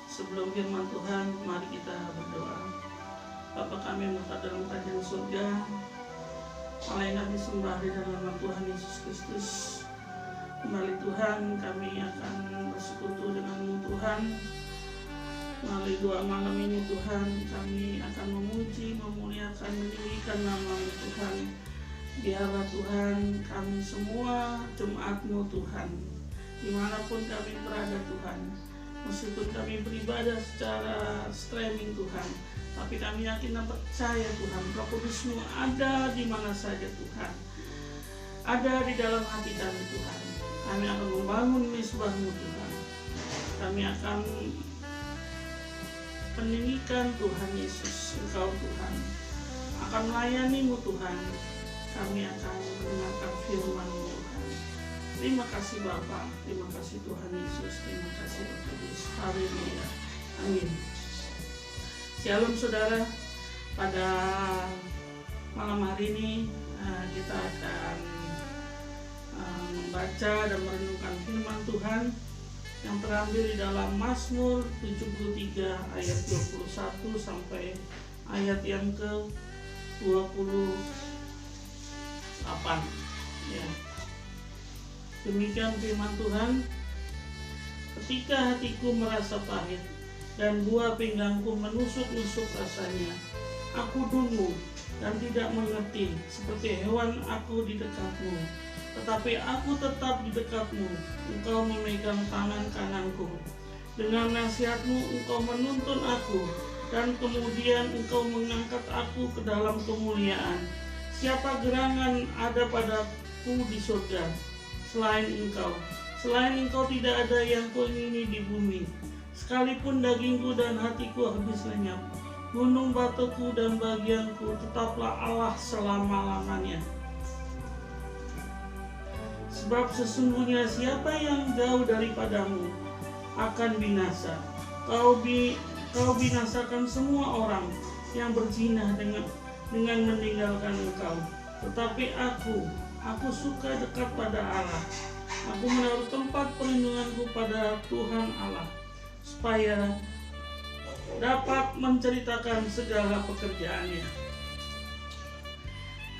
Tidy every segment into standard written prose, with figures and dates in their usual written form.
Sebelum firman Tuhan, mari kita berdoa. Bapa kami yang berada dalam kerajaan surga, malaikat disembah di dalam nama Tuhan Yesus Kristus. Kembali Tuhan, kami akan bersekutu dengan Tuhan. Melalui doa malam ini Tuhan, kami akan memuji, memuliakan, meninggikan nama-Mu Tuhan. Biarlah Tuhan kami semua jemaat-Mu Tuhan, dimanapun kami berada Tuhan, meskipun kami beribadah secara streaming Tuhan, tapi kami yakin dan percaya Tuhan, Roh Kudus-Mu ada di mana saja Tuhan, ada di dalam hati kami Tuhan. Kami akan membangun misbah-Mu Tuhan, kami akan meninggikan Tuhan Yesus, Engkau Tuhan, akan melayani-Mu Tuhan, kami akan mendengarkan firman-Mu Tuhan. Terima kasih Bapa, terima kasih Tuhan Yesus, terima kasih Roh Kudus. Haleluya, amin. Shalom saudara, pada malam hari ini kita akan membaca dan merenungkan firman Tuhan yang terambil di dalam Mazmur 73 ayat 21 sampai ayat yang ke 28 ya. Demikian firman Tuhan. Ketika hatiku merasa pahit dan buah pinggangku menusuk-nusuk rasanya, aku dungu dan tidak mengerti, seperti hewan aku di dekat-Mu. Tetapi aku tetap di dekat-Mu, Engkau memegang tangan kananku. Dengan nasihat-Mu Engkau menuntun aku, dan kemudian Engkau mengangkat aku ke dalam kemuliaan. Siapa gerangan ada padaku di surga selain Engkau? Selain Engkau tidak ada yang kuingini di bumi. Sekalipun dagingku dan hatiku habis lenyap, gunung batuku dan bagianku tetaplah Allah selama-lamanya. Sebab sesungguhnya siapa yang jauh daripadamu akan binasa. Kau binasakan semua orang yang berzina dengan meninggalkan Engkau. Tetapi aku suka dekat pada Allah. Aku menaruh tempat perlindunganku pada Tuhan Allah, supaya dapat menceritakan segala pekerjaannya.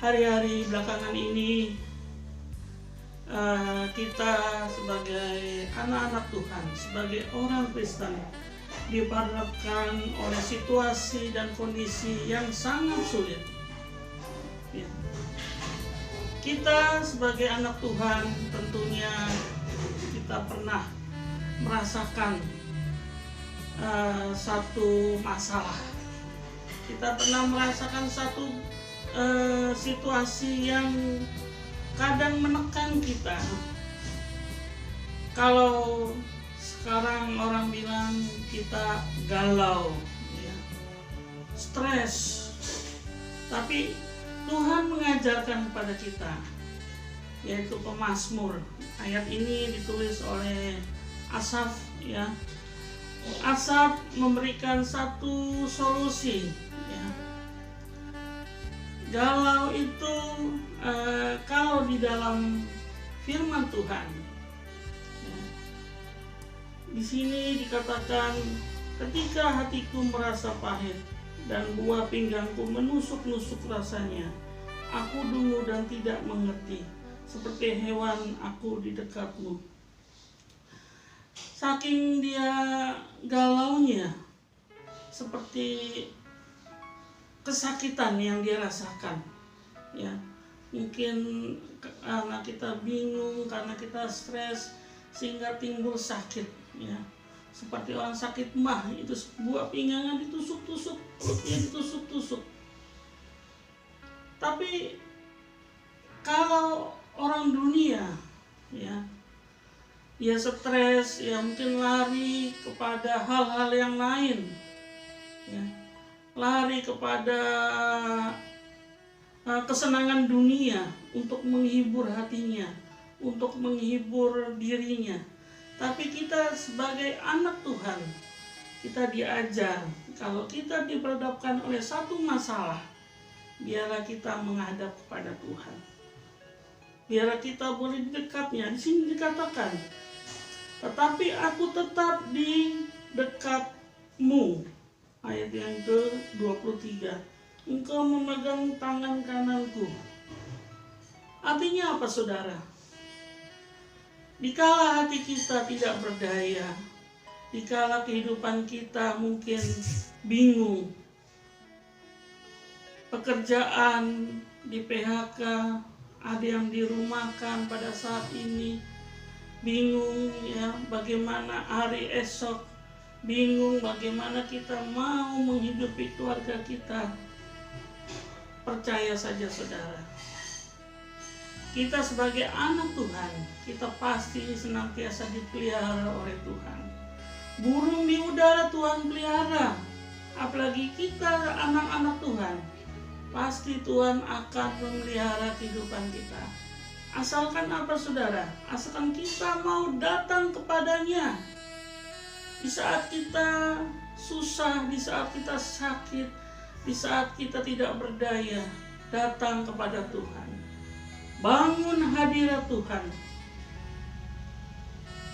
Hari-hari belakangan ini kita sebagai anak-anak Tuhan, sebagai orang Kristen, dihadapkan oleh situasi dan kondisi yang sangat sulit ya. Kita sebagai anak Tuhan tentunya kita pernah merasakan satu masalah. Kita pernah merasakan satu situasi yang kadang menekan kita. Kalau sekarang orang bilang kita galau ya, stres. Tapi Tuhan mengajarkan kepada kita, yaitu pemazmur. Ayat ini ditulis oleh Asaf ya. Asaf memberikan satu solusi ya. Galau itu kalau di dalam firman Tuhan ya, di sini dikatakan, ketika hatiku merasa pahit dan buah pinggangku menusuk-nusuk rasanya, aku dungu dan tidak mengerti, seperti hewan aku di dekat-Mu. Saking dia galaunya, seperti kesakitan yang dia rasakan ya. Mungkin karena kita bingung, karena kita stres, sehingga timbul sakit ya. Seperti orang sakit mah, itu buah pinggangnya ditusuk-tusuk, perutnya ditusuk-tusuk. Tapi kalau orang dunia ya, dia stres ya, mungkin lari kepada hal-hal yang lain ya, lari kepada kesenangan dunia untuk menghibur hatinya, untuk menghibur dirinya. Tapi kita sebagai anak Tuhan, kita diajar kalau kita diperhadapkan oleh satu masalah, biarlah kita menghadap kepada Tuhan. Biarlah kita boleh di dekatnya. Di sini dikatakan, tetapi aku tetap di dekat Ayat yang ke-23. Engkau memegang tangan kananku. Artinya apa, saudara? Dikala hati kita tidak berdaya, dikala kehidupan kita mungkin bingung, pekerjaan di PHK, ada yang dirumahkan pada saat ini, bingung ya bagaimana hari esok, bingung bagaimana kita mau menghidupi keluarga kita. Percaya saja, saudara, kita sebagai anak Tuhan, kita pasti senantiasa dipelihara oleh Tuhan. Burung di udara Tuhan pelihara, apalagi kita anak-anak Tuhan. Pasti Tuhan akan memelihara kehidupan kita. Asalkan apa, saudara? Asalkan kita mau datang kepadanya. Di saat kita susah, di saat kita sakit, di saat kita tidak berdaya, datang kepada Tuhan. Bangun hadirat Tuhan.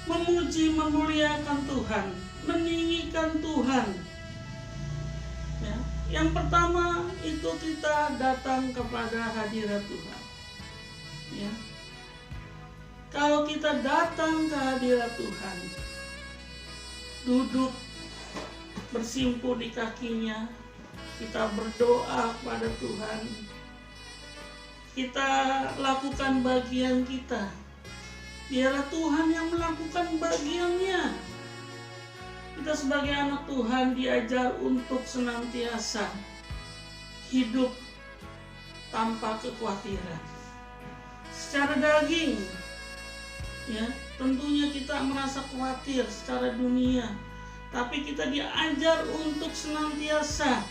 Memuji, memuliakan Tuhan, meninggikan Tuhan. Ya. Yang pertama itu kita datang kepada hadirat Tuhan. Ya. Kalau kita datang ke hadirat Tuhan, duduk bersimpuh di kakinya, kita berdoa kepada Tuhan, kita lakukan bagian kita. Biarlah Tuhan yang melakukan bagiannya. Kita sebagai anak Tuhan diajar untuk senantiasa hidup tanpa kekhawatiran. Secara daging, ya, tentunya kita merasa khawatir secara dunia, tapi kita diajar untuk senantiasa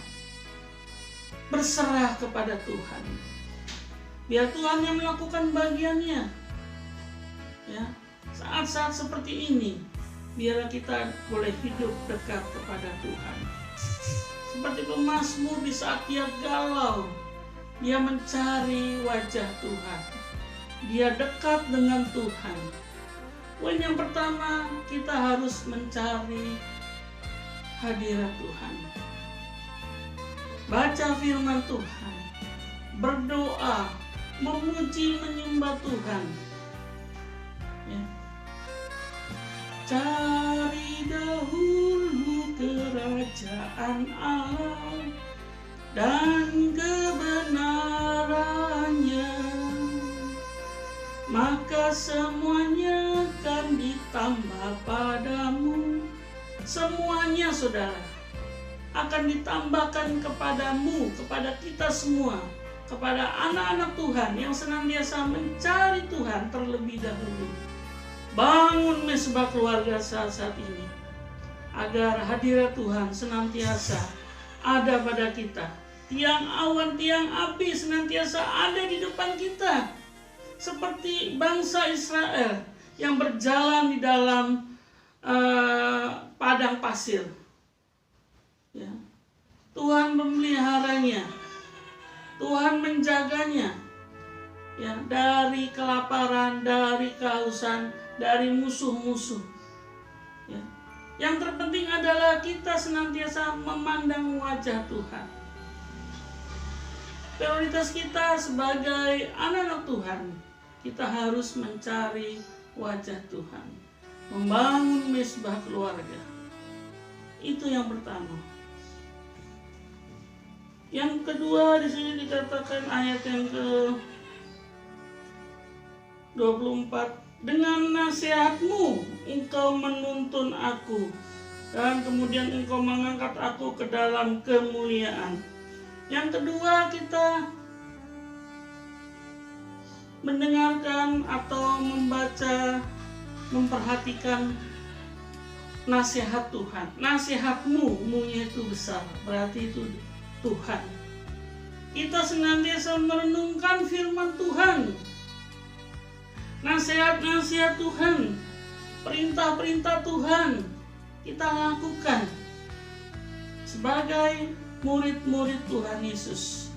berserah kepada Tuhan. Biar Tuhan yang melakukan bagiannya. Ya, saat-saat seperti ini, biarlah kita boleh hidup dekat kepada Tuhan. Seperti pemazmur di saat dia galau, dia mencari wajah Tuhan. Dia dekat dengan Tuhan. Poin yang pertama, kita harus mencari hadirat Tuhan. Baca firman Tuhan, berdoa, memuji, menyembah Tuhan. Ya. Cari dahulu kerajaan Allah dan kebenarannya, maka semuanya akan ditambah padamu. Semuanya, saudara, akan ditambahkan kepadamu, kepada kita semua, kepada anak-anak Tuhan yang senantiasa mencari Tuhan terlebih dahulu. Bangun mesbah keluarga saat ini, agar hadirat Tuhan senantiasa ada pada kita. Tiang awan, tiang api senantiasa ada di depan kita. Seperti bangsa Israel yang berjalan di dalam padang pasir. Ya. Tuhan memeliharanya, Tuhan menjaganya, ya, dari kelaparan, dari kehausan, dari musuh-musuh. Ya. Yang terpenting adalah kita senantiasa memandang wajah Tuhan. Prioritas kita sebagai anak-anak Tuhan, kita harus mencari wajah Tuhan, membangun mesbah keluarga. Itu yang pertama. Yang kedua, di sini dikatakan ayat yang ke-24, dengan nasihatmu engkau menuntun aku, dan kemudian engkau mengangkat aku ke dalam kemuliaan. Yang kedua, kita mendengarkan atau membaca, memperhatikan nasihat Tuhan. Nasihatmu, mu-nya itu besar, berarti itu Tuhan. Kita senantiasa merenungkan firman Tuhan, nasihat-nasihat Tuhan, perintah-perintah Tuhan kita lakukan sebagai murid-murid Tuhan Yesus.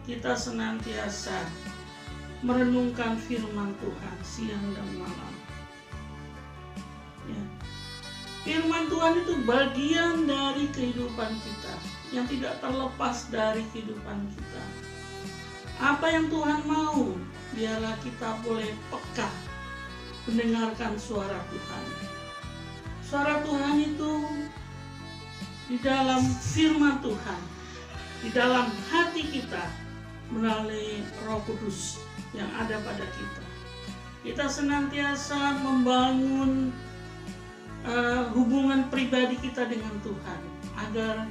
Kita senantiasa merenungkan firman Tuhan siang dan malam. Ya. Firman Tuhan itu bagian dari kehidupan kita, yang tidak terlepas dari kehidupan kita. Apa yang Tuhan mau, biarlah kita boleh peka mendengarkan suara Tuhan. Suara Tuhan itu di dalam firman Tuhan, di dalam hati kita, melalui Roh Kudus yang ada pada kita. Kita senantiasa membangun hubungan pribadi kita dengan Tuhan, agar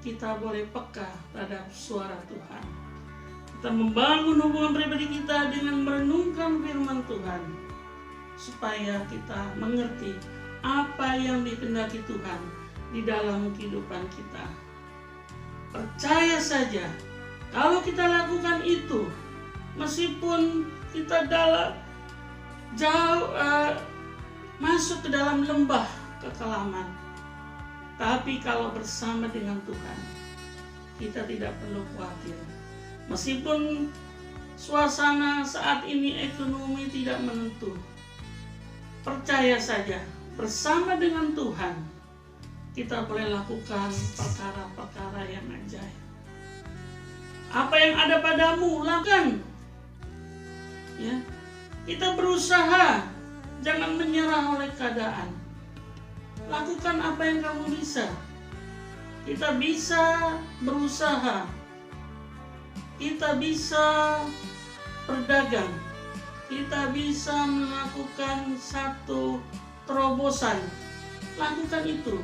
kita boleh peka terhadap suara Tuhan. Kita membangun hubungan pribadi kita dengan merenungkan firman Tuhan, supaya kita mengerti apa yang dikehendaki Tuhan di dalam kehidupan kita. Percaya saja, kalau kita lakukan itu, meskipun kita jauh masuk ke dalam lembah kekelaman, tapi kalau bersama dengan Tuhan, kita tidak perlu khawatir. Meskipun suasana saat ini ekonomi tidak menentu, percaya saja, bersama dengan Tuhan, kita boleh lakukan perkara-perkara yang ajaib. Apa yang ada padamu, lakukan. Ya, kita berusaha, jangan menyerah oleh keadaan. Lakukan apa yang kamu bisa. Kita bisa berusaha, kita bisa berdagang, kita bisa melakukan satu terobosan. Lakukan itu.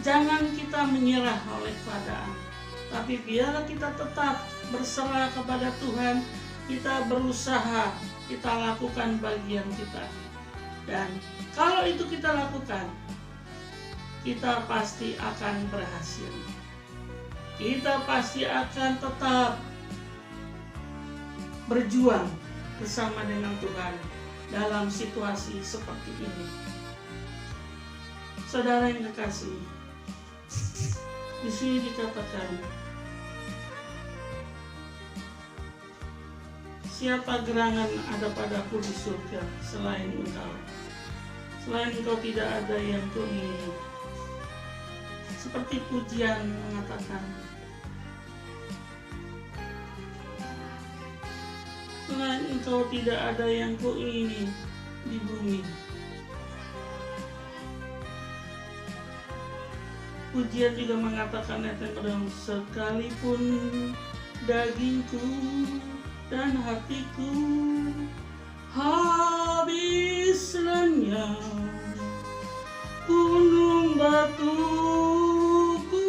Jangan kita menyerah oleh keadaan, tapi biarlah kita tetap berserah kepada Tuhan. Kita berusaha, kita lakukan bagian kita. Dan kalau itu kita lakukan, kita pasti akan berhasil. Kita pasti akan tetap berjuang bersama dengan Tuhan dalam situasi seperti ini. Saudara yang kekasih, di sini dikatakan, siapa gerangan ada padaku di surga selain engkau? Selain engkau tidak ada yang kuingini. Seperti pujian mengatakan, selain engkau tidak ada yang kuingini di bumi. Pujian juga mengatakan sekalipun dagingku dan hatiku habis lenyap, gunung batuku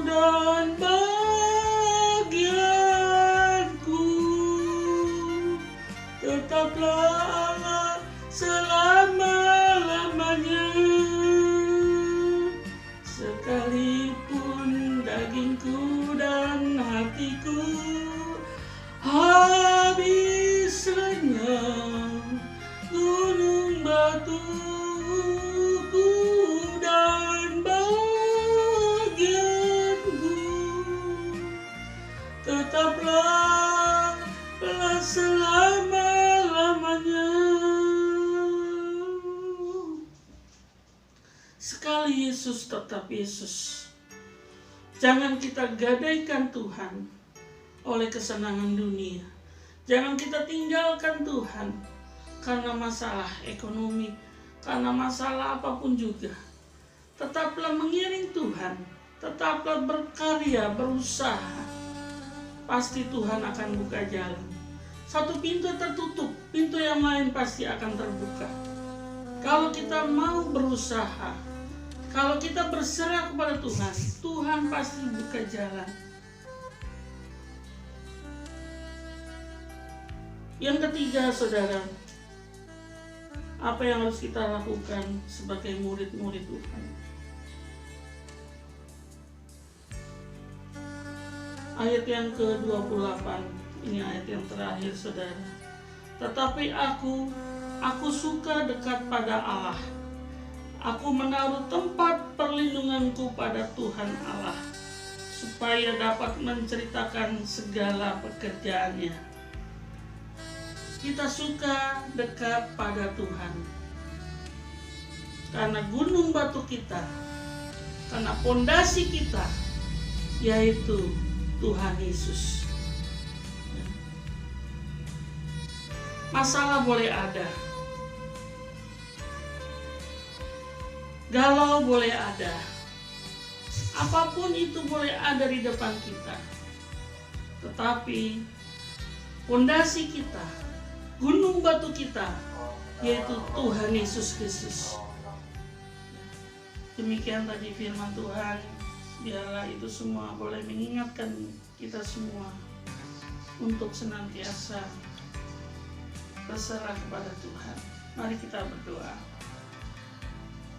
dan bagianku, tetaplah Allah selama-lamanya. Sekalipun dagingku dan hatiku habis lenyap, gunung batuku dan bagianku, tetaplah selama-lamanya. Sekali Yesus tetap Yesus. Jangan kita gadaikan Tuhan oleh kesenangan dunia. Jangan kita tinggalkan Tuhan karena masalah ekonomi, karena masalah apapun juga. Tetaplah mengiring Tuhan, tetaplah berkarya, berusaha. Pasti Tuhan akan buka jalan. Satu pintu tertutup, pintu yang lain pasti akan terbuka. Kalau kita mau berusaha, kalau kita berserah kepada Tuhan, Tuhan pasti buka jalan. Yang ketiga, saudara, apa yang harus kita lakukan sebagai murid-murid Tuhan? Ayat yang ke-28, ini ayat yang terakhir, saudara. Tetapi aku suka dekat pada Allah. Aku menaruh tempat perlindunganku pada Tuhan Allah, supaya dapat menceritakan segala pekerjaannya. Kita suka dekat pada Tuhan. karena gunung batu kita, karena pondasi kita, yaitu Tuhan Yesus. Masalah boleh ada, galau boleh ada, apapun itu boleh ada di depan kita, tetapi pondasi kita, gunung batu kita, yaitu Tuhan Yesus Kristus. Demikian tadi firman Tuhan. Biarlah itu semua boleh mengingatkan kita semua untuk senantiasa berserah kepada Tuhan. Mari kita berdoa.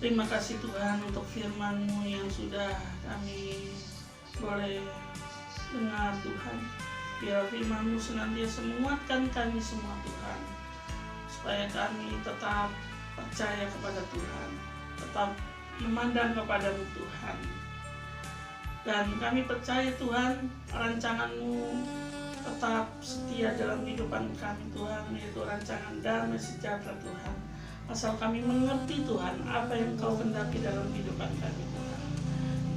Terima kasih Tuhan untuk firman-Mu yang sudah kami boleh dengar Tuhan. Biar firman-Mu senantiasa menguatkan kami semua Tuhan, supaya kami tetap percaya kepada Tuhan, tetap memandang kepada-Mu Tuhan. Dan kami percaya Tuhan, rancangan-Mu tetap setia dalam kehidupan kami Tuhan, yaitu rancangan damai sejahtera Tuhan. Asal kami mengerti Tuhan apa yang Kau kehendaki dalam kehidupan kami Tuhan.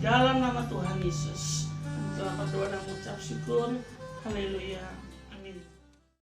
Dalam nama Tuhan Yesus, kami telah berdoa dan mengucap syukur. Haleluya.